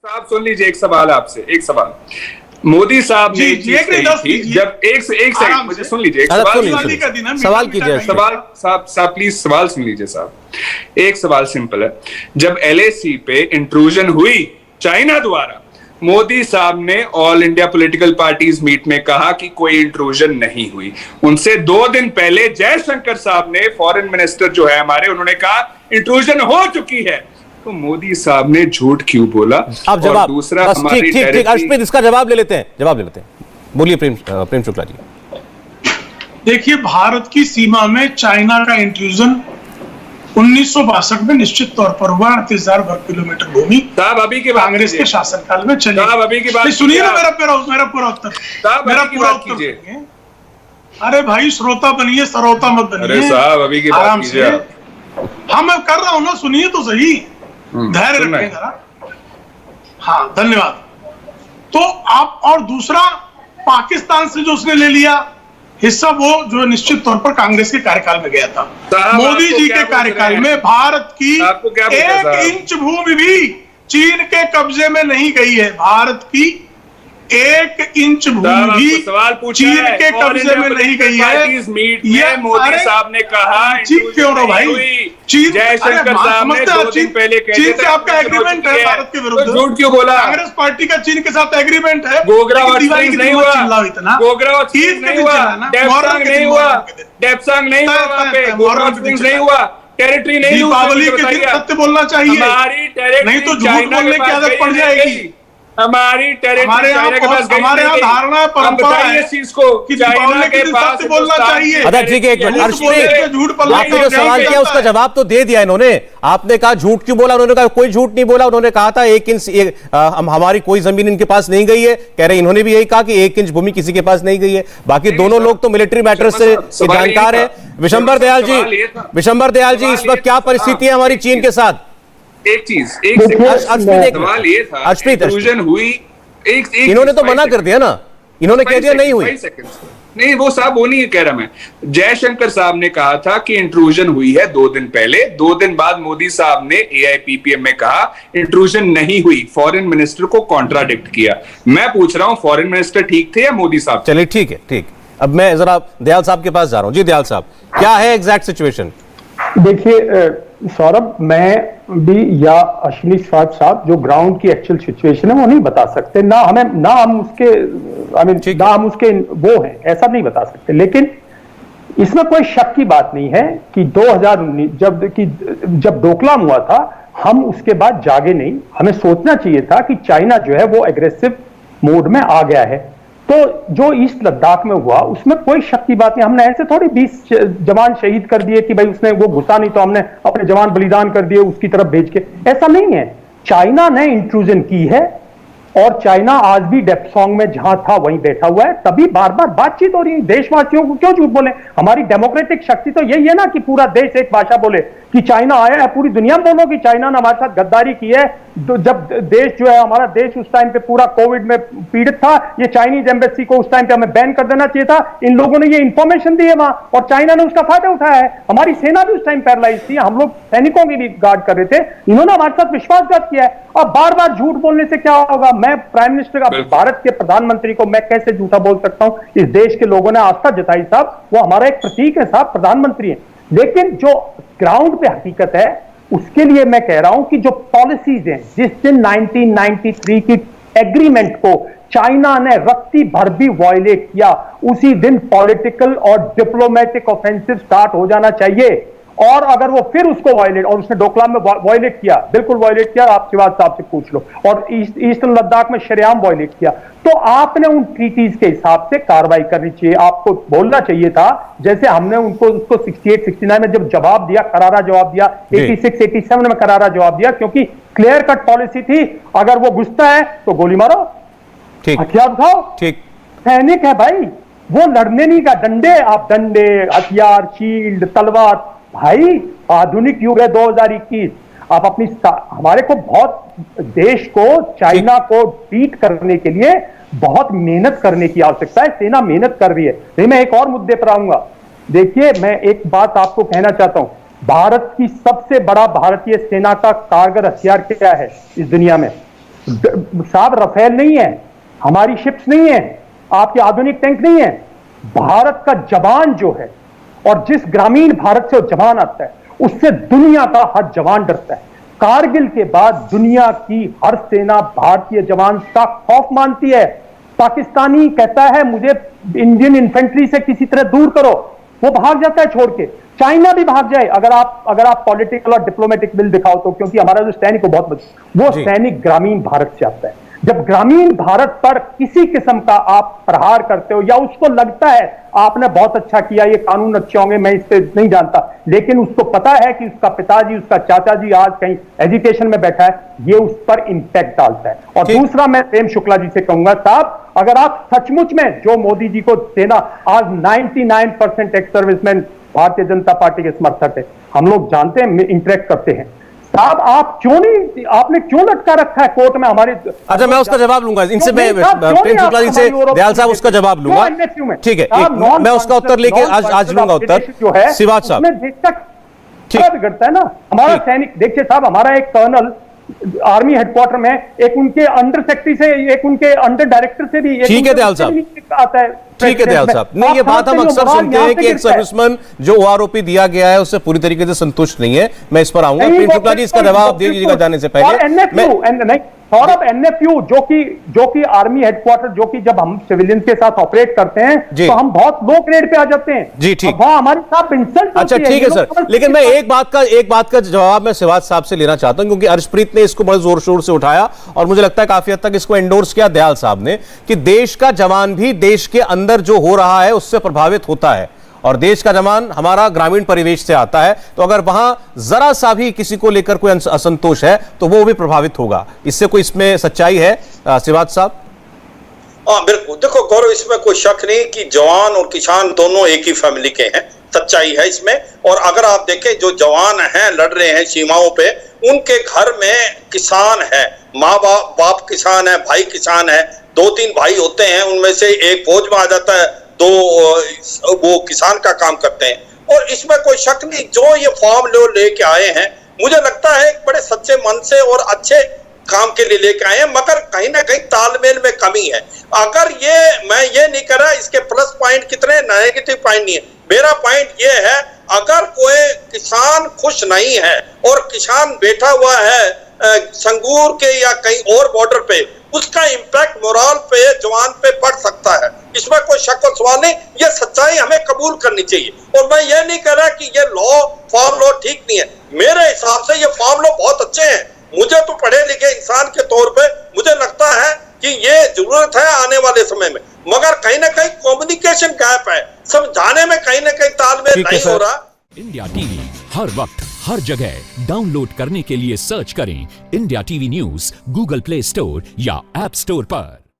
आप सुन लीजिए, एक सवाल आपसे, एक सवाल। मोदी साहब ने जब एक सेकंड मुझे सुन लीजिए, सवाल कीजिए साहब प्लीज सवाल सुन लीजिए साहब। एक सवाल सिंपल है, जब LAC पे इंट्रूजन हुई चाइना द्वारा, मोदी साहब ने all India political parties meet में कहा कि कोई इंट्रूजन नहीं हुई। उनसे 2 दिन पहले जयशंकर साहब ने, फॉरेन मिनिस्टर जो है हमारे, उन्होंने कहा इंट्रूजन हो चुकी है। तो मोदी साहब ने झूठ क्यों बोला? आप जवाब, और दूसरा हमारी ठीक अर्शप्रीत, इसका जवाब ले लेते हैं, बोलिए प्रेम शुक्ला जी। देखिए, भारत की सीमा में चाइना का इंट्रूजन 1962 में निश्चित तौर पर हुआ। 38,000 वर्ग किलोमीटर भूमि साहब अभी की कांग्रेस के शासनकाल में चली। साहब अभी की बात सुनिए ना, मेरा पूरा उत्तर कीजिए। अरे भाई, श्रोता बनिए, सरोता मत बनिए। अरे साहब अभी की बात कीजिए। हाँ, मैं कर रहा हूं ना, सुनिए तो सही, धैर्य रखें जरा। हाँ, धन्यवाद। तो आप, और दूसरा, पाकिस्तान से जो उसने ले लिया हिस्सा, वो जो निश्चित तौर पर कांग्रेस के कार्यकाल में गया था। मोदी जी के कार्यकाल में भारत की 1 इंच भूमि भी चीन के कब्जे में नहीं गई है। भारत की 1 इंच भूमि भी चीन के कब्जे में नहीं गई है। ये मोदी साहब ने कहा, चीन क्यों रहो भाई? चीन, जयशंकर साहब ने 2 दिन पहले चीन से आपका एग्रीमेंट है भारत के विरुद्ध, झूठ क्यों बोला? कांग्रेस पार्टी का चीन के साथ एग्रीमेंट है। गोगरा नहीं हुआ, इतना गोगरा नहीं हुआ, डेप्सांग नहीं हुआ, डेप्सांग नहीं हुआ, वहां पे गोगरा नहीं हुआ, टेरिटरी नहीं हुआ। दीपावली के दिन सत्य बोलना चाहिए, हमारी टेरिटरी नहीं तो झूठ बोलने की आदत पड़ जाएगी। हमारी हमारे यहाँ धारणा है, परंपरा है इस चीज को कि चाइना के पास बोलना चाहिए। अच्छा ठीक है, आपने जो सवाल किया उसका जवाब तो दे दिया इन्होंने। आपने कहा झूठ क्यों बोला, उन्होंने कहा कोई झूठ नहीं बोला। उन्होंने कहा था 1 इंच हमारी कोई जमीन इनके पास नहीं गई है, कह रहे इन्होंने भी यही कहा कि 1 इंच भूमि किसी के पास नहीं गई है। बाकी दोनों लोग तो मिलिट्री मैटर्स से जानकार है। विशंबर दयाल जी, इस वक्त क्या परिस्थिति है हमारी चीन के साथ? एक सवाल ये था, इंट्रूजन हुई, इन्होंने तो मना कर दिया ना, इन्होंने कह दिया नहीं हुई। नहीं, वो साहब वो नहीं कह रहा मैं। जयशंकर साहब ने कहा था कि इंट्रूजन हुई है 2 दिन पहले। 2 दिन बाद मोदी साहब ने AIPPM में कहा इंट्रूजन नहीं हुई, फॉरेन मिनिस्टर को कॉन्ट्राडिक्ट किया। मैं पूछ रहा हूं, फॉरेन मिनिस्टर ठीक थे या मोदी साहब? चलिए ठीक है, ठीक। अब मैं जरा दयाल साहब के पास जा रहा हूं। जी दयाल साहब, क्या है एग्जैक्ट सिचुएशन? देखिए सौरभ, मैं भी या अश्विनी साहब जो ग्राउंड की एक्चुअल सिचुएशन है वो नहीं बता सकते, ना हम उसके वो हैं, ऐसा नहीं बता सकते। लेकिन इसमें कोई शक की बात नहीं है कि 2019 जब डोकलाम हुआ था, हम उसके बाद जागे नहीं। हमें सोचना चाहिए था कि चाइना जो है वो एग्रेसिव मोड में आ गया है। तो जो ईस्ट लद्दाख में हुआ उसमें कोई शक की बात नहीं। हमने ऐसे थोड़ी 20 जवान शहीद कर दिए कि भाई उसने वो घुसा नहीं तो हमने अपने जवान बलिदान कर दिए उसकी तरफ भेज के, ऐसा नहीं है। चाइना ने इंट्रूजन की है और चाइना आज भी डेप्सांग में जहां था वहीं बैठा हुआ है। तभी बार बार बातचीत हो रही है। देशवासियों को क्यों झूठ बोले? हमारी डेमोक्रेटिक शक्ति तो यही है ना कि पूरा देश एक भाषा बोले कि चाइना आया है। पूरी दुनिया में बोलो कि चाइना ने हमारे साथ गद्दारी की है। तो जब देश जो है हमारा देश उस टाइम पे पूरा कोविड में पीड़ित था, ये चाइनीज एम्बेसी को उस टाइम पे हमें बैन कर देना चाहिए था। इन लोगों ने ये इंफॉर्मेशन दी है वहां और चाइना ने उसका फायदा उठाया है। हमारी सेना भी उस टाइम पैरालाइज थी, हम लोग सैनिकों की भी गार्ड कर रहे थे। इन्होंने हमारे साथ विश्वासघात किया है। और बार बार झूठ बोलने से क्या होगा? मैं प्राइम मिनिस्टर का, भारत के प्रधानमंत्री को मैं कैसे झूठा बोल सकता हूं? इस देश के लोगों ने आस्था जताई साहब, वो हमारा एक प्रतीक है साहब, प्रधानमंत्री है। लेकिन जो ग्राउंड पे हकीकत है उसके लिए मैं कह रहा हूं कि जो पॉलिसीज हैं, जिस दिन 1993 की एग्रीमेंट को चाइना ने रत्ती भर भी वायलेट किया, उसी दिन पॉलिटिकल और डिप्लोमेटिक ऑफेंसिव स्टार्ट हो जाना चाहिए। और अगर वो फिर उसको वायलेट, और उसने डोकलाम में वायलेट किया, बिल्कुल वायलेट किया, आप शिवाज साहब से पूछ लो, और ईस्टर्न लद्दाख में शरेआम वायलेट किया, तो आपने उन ट्रीटीज के हिसाब से कार्रवाई करनी चाहिए। आपको बोलना चाहिए था, जैसे हमने उसको 68-69 में जब जवाब दिया, करारा जवाब दिया, 86-87 में करारा जवाब दिया, क्योंकि क्लियर कट पॉलिसी थी, अगर वो घुसता है तो गोली मारो, हथियार उठाओ। ठीक, सैनिक है भाई, वो लड़ने नहीं का, डंडे, आप डंडे, हथियार, शील्ड, तलवार, भाई आधुनिक युग है 2021। आप अपनी हमारे को बहुत देश को, चाइना को बीट करने के लिए बहुत मेहनत करने की आवश्यकता है। सेना मेहनत कर रही है। नहीं, मैं एक और मुद्दे पर आऊंगा। देखिए, मैं एक बात आपको कहना चाहता हूं, भारत की सबसे बड़ा भारतीय सेना का कारगर हथियार क्या है इस दुनिया में? साहब रफेल नहीं है, हमारी शिप्स नहीं है, आपके आधुनिक टैंक नहीं है। भारत का जवान जो है, और जिस ग्रामीण भारत से वो जवान आता है, उससे दुनिया का हर जवान डरता है। कारगिल के बाद दुनिया की हर सेना भारतीय जवान का खौफ मानती है। पाकिस्तानी कहता है मुझे इंडियन इन्फेंट्री से किसी तरह दूर करो, वो भाग जाता है छोड़ के। चाइना भी भाग जाए अगर आप पॉलिटिकल और डिप्लोमेटिक विल दिखाओ तो, क्योंकि हमारा जो सैनिक है बहुत वो सैनिक ग्रामीण भारत से आता है। जब ग्रामीण भारत पर किसी किस्म का आप प्रहार करते हो, या उसको लगता है आपने बहुत अच्छा किया, ये कानून अच्छे होंगे, मैं इससे नहीं जानता, लेकिन उसको पता है कि उसका पिताजी, उसका चाचा जी आज कहीं एजुकेशन में बैठा है, ये उस पर इंपैक्ट डालता है। और दूसरा, मैं प्रेम शुक्ला जी से कहूंगा, साहब अगर आप सचमुच में जो मोदी जी को देना, आज 99% ex serviceman Bharatiya Janata party के समर्थक है, हम लोग जानते हैं, इंटरेक्ट करते हैं। साहब आप क्यों नहीं, आपने क्यों लटका रखा है कोर्ट में हमारे? अच्छा, मैं उसका जवाब लूंगा, इनसे मैं प्रेम शुक्ला जी से, दयाल साहब उसका जवाब लूंगा, ठीक है, मैं उसका उत्तर लेके आज लूंगा उत्तर। शिवाज साहब, ठीक बिगड़ता है ना हमारा सैनिक। देखिए साहब, हमारा एक कर्नल आर्मी हेडक्वार्टर में, एक उनके अंडर सेक्रेटरी से, एक उनके अंडर डायरेक्टर से भी, ठीक है दयाल साहब, आता है। ठीक है दयाल साहब, नहीं ये बात हम अक्सर सुनते हैं कि एक सर्विसमैन जो ओआरओपी दिया गया है उससे पूरी तरीके से संतुष्ट नहीं है। मैं इस पर आऊंगा, प्रेम शुक्ला जी इसका जवाब दे दीजिएगा जाने से पहले। सौरभ, एनएफयू जो कि आर्मी हेडक्वार्टर, जो कि जब हम सिविलियंस के साथ ऑपरेट करते हैं तो हम बहुत लो ग्रेड पे आ जाते हैं जी, ठीक, वहां हमारे साथ इंसल्ट। अच्छा ठीक है सर, लेकिन मैं एक बात का जवाब मैं शिवाज साहब से लेना चाहता हूं, क्योंकि अर्शप्रीत ने इसको बड़े जोर शोर से उठाया और मुझे लगता है काफी हद तक इसको एंडोर्स किया दयाल साहब ने, कि देश का जवान भी देश के अंदर जो हो रहा है उससे प्रभावित होता है, और देश का जवान हमारा ग्रामीण परिवेश से आता है, तो अगर वहां जरा सा भी किसी को लेकर कोई असंतोष है तो वो भी प्रभावित होगा। इससे कोई इसमें सच्चाई है शिवाज साहब? हाँ बिल्कुल, देखो गौरव, इसमें कोई शक नहीं कि जवान और किसान दोनों एक ही फैमिली के हैं, सच्चाई है इसमें। और अगर आप देखें, जो जवान हैं लड़ रहे हैं सीमाओं पे, उनके घर में किसान है, माँ बाप किसान है, भाई किसान है, 2-3 भाई होते हैं, उनमें से एक फौज में आ जाता है, 2 वो किसान का काम करते हैं। और इसमें कोई शक नहीं, जो ये फॉर्म लो लेके आए हैं, मुझे लगता है एक बड़े सच्चे मन से और अच्छे काम के लिए लेके आए हैं, मगर कहीं ना कहीं तालमेल में कमी है। अगर मैं ये नहीं कर रहा इसके प्लस पॉइंट कितने, नेगेटिव पॉइंट नहीं है। मेरा पॉइंट ये है, अगर कोई किसान खुश नहीं है और किसान बैठा हुआ है संगूर के या कहीं और बॉर्डर पे, उसका इंपैक्ट मोरल पे, जवान पे पड़ सकता है, इसमें कोई शक और सवाल नहीं। ये सच्चाई हमें कबूल करनी चाहिए। और मैं ये नहीं कह रहा कि ये फॉर्म लॉ ठीक नहीं है, मेरे हिसाब से ये फॉर्म लॉ बहुत अच्छे हैं। मुझे तो पढ़े लिखे इंसान के तौर पे मुझे लगता है कि ये जरूरत है आने वाले समय में, मगर कहीं ना कहीं कम्युनिकेशन गैप है, समझाने में कहीं ना कहीं तालमेल नहीं हो रहा। इंडिया टीवी हर वक्त हर जगह डाउनलोड करने के लिए सर्च करें India TV news Google play store या ऐप स्टोर पर।